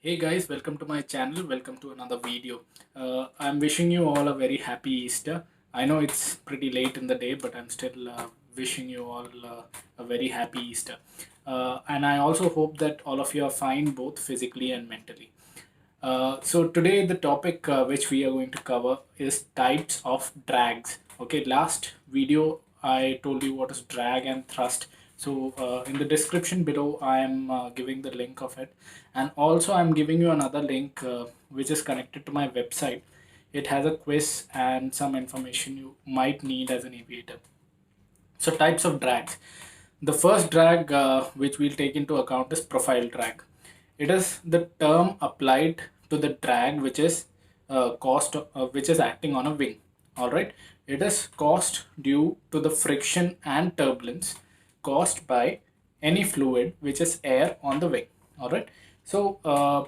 Hey guys, welcome to my channel. Welcome to another video. I'm wishing you all a very happy Easter. I know it's pretty late in the day, but I'm still wishing you all a very happy Easter. And I also hope that all of you are fine, both physically and mentally. So today the topic which we are going to cover is types of drags. Okay, last video I told you what is drag and thrust. So in the description below I am giving the link of it, and also I'm giving you another link which is connected to my website. It has a quiz and some information you might need as an aviator. So types of drags. The first drag which we'll take into account is profile drag. It is the term applied to the drag which is acting on a wing. All right. It is caused due to the friction and turbulence caused by any fluid which is air on the wing. All right. So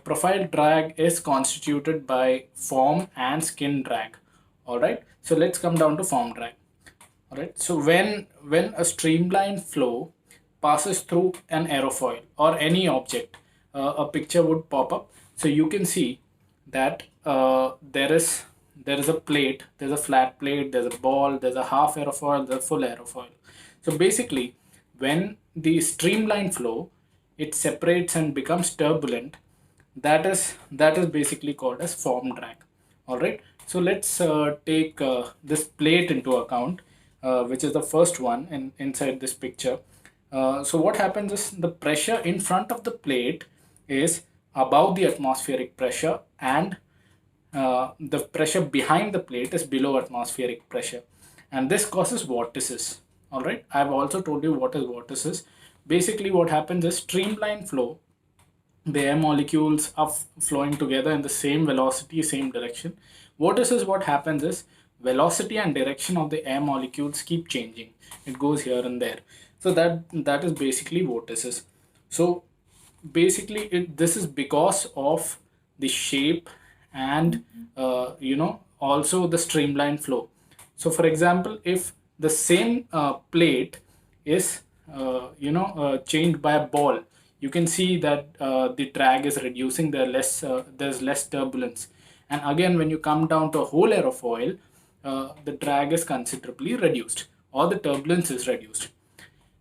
profile drag is constituted by form and skin drag. All right. So let's come down to form drag. All right. So when a streamlined flow passes through an aerofoil or any object, a picture would pop up. So you can see that there is a plate, there's a flat plate, there's a ball, there's a half aerofoil, there's a full aerofoil. So basically, when the streamlined flow it separates and becomes turbulent, that is basically called as form drag. All right. So let's take this plate into account, which is the first one inside this picture. So what happens is the pressure in front of the plate is above the atmospheric pressure, and the pressure behind the plate is below atmospheric pressure, and this causes vortices. All right, I've also told you what is vortices. Basically what happens is streamline flow, the air molecules are flowing together in the same velocity, same direction. Vortices, what happens is velocity and direction of the air molecules keep changing. It goes here and there. So that is basically vortices. So basically this is because of the shape and also the streamline flow. So for example, if the same plate is changed by a ball, you can see that the drag is reducing. There's less turbulence, and again when you come down to a whole aerofoil, the drag is considerably reduced or the turbulence is reduced.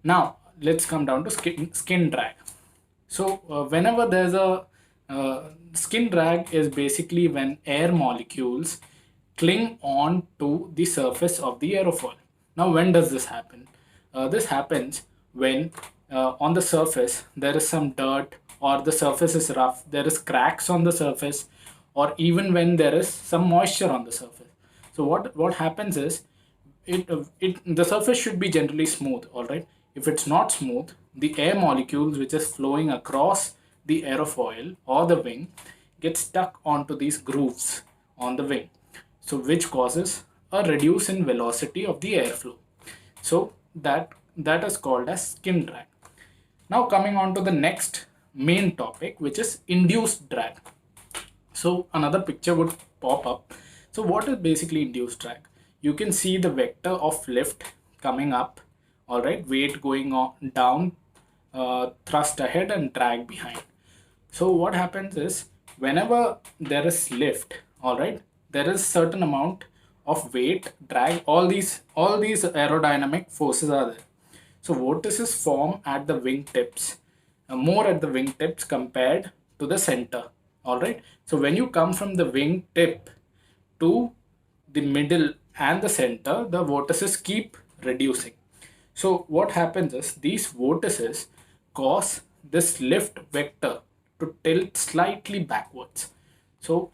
Now let's come down to skin drag. So whenever there's a skin drag is basically when air molecules cling on to the surface of the aerofoil. Now when does this happen? This happens when on the surface there is some dirt, or the surface is rough, there is cracks on the surface, or even when there is some moisture on the surface. So what happens is the surface should be generally smooth. All right, if it's not smooth, the air molecules which is flowing across the aerofoil or the wing get stuck onto these grooves on the wing, so which causes a reduce in velocity of the airflow. So that is called as skin drag. Now coming on to the next main topic, which is induced drag. So another picture would pop up. So what is basically induced drag? You can see the vector of lift coming up, all right, weight going on down, thrust ahead and drag behind. So what happens is whenever there is lift, all right, there is certain amount of weight, drag, all these aerodynamic forces are there. So vortices form at the wingtips, more at the wingtips compared to the center. All right. So when you come from the wingtip to the middle and the center, the vortices keep reducing. So what happens is these vortices cause this lift vector to tilt slightly backwards. So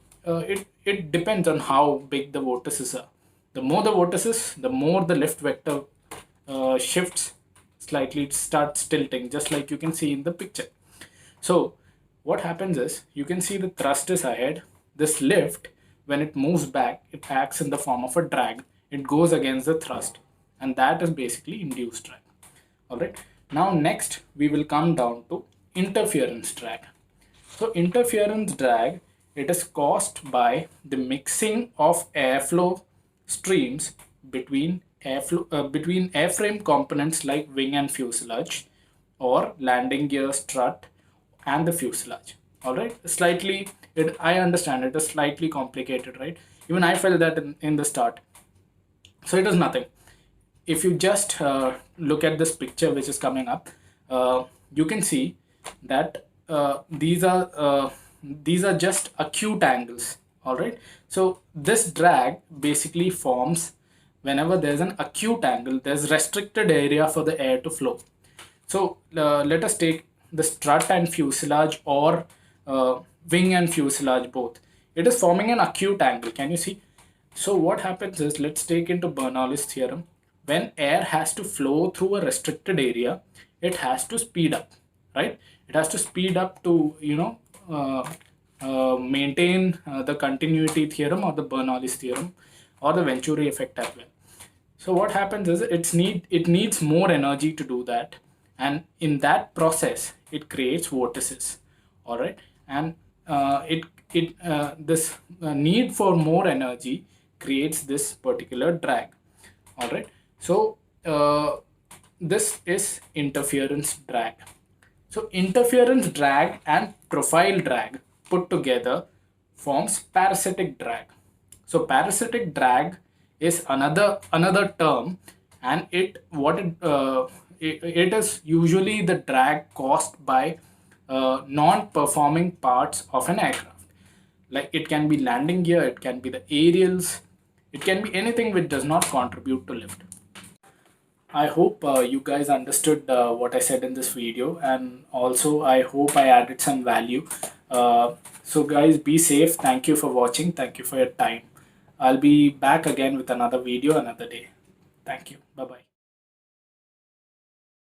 it depends on how big the vortices are. The more the vortices, the more the lift vector shifts slightly, it starts tilting, just like you can see in the picture. So what happens is you can see the thrust is ahead. This lift, when it moves back, it acts in the form of a drag. It goes against the thrust, and that is basically induced drag. All right. Now next we will come down to interference drag. So interference drag, it is caused by the mixing of airflow streams between airframe components like wing and fuselage, or landing gear, strut, and the fuselage. All right, slightly, I understand it is slightly complicated, right? Even I felt that in the start. So it is nothing. If you just look at this picture which is coming up, you can see that these are just acute angles. All right, so this drag basically forms whenever there's an acute angle, there's restricted area for the air to flow. So let us take the strut and fuselage, or wing and fuselage both. It is forming an acute angle. Can you see? So what happens is, let's take into Bernoulli's theorem. When air has to flow through a restricted area, it has to speed up, right? It has to speed up to, maintain the continuity theorem, or the Bernoulli's theorem, or the Venturi effect as well. So what happens is, it needs more energy to do that, and in that process it creates vortices. All right, and it this need for more energy creates this particular drag. All right, so this is interference drag. So interference drag and profile drag put together forms parasitic drag. So parasitic drag is another term, and it is usually the drag caused by non-performing parts of an aircraft. Like, it can be landing gear, it can be the aerials, it can be anything which does not contribute to lift. I hope you guys understood what I said in this video, and also I hope I added some value. So guys, be safe. Thank you for watching. Thank you for your time. I'll be back again with another video another day. Thank you. Bye bye.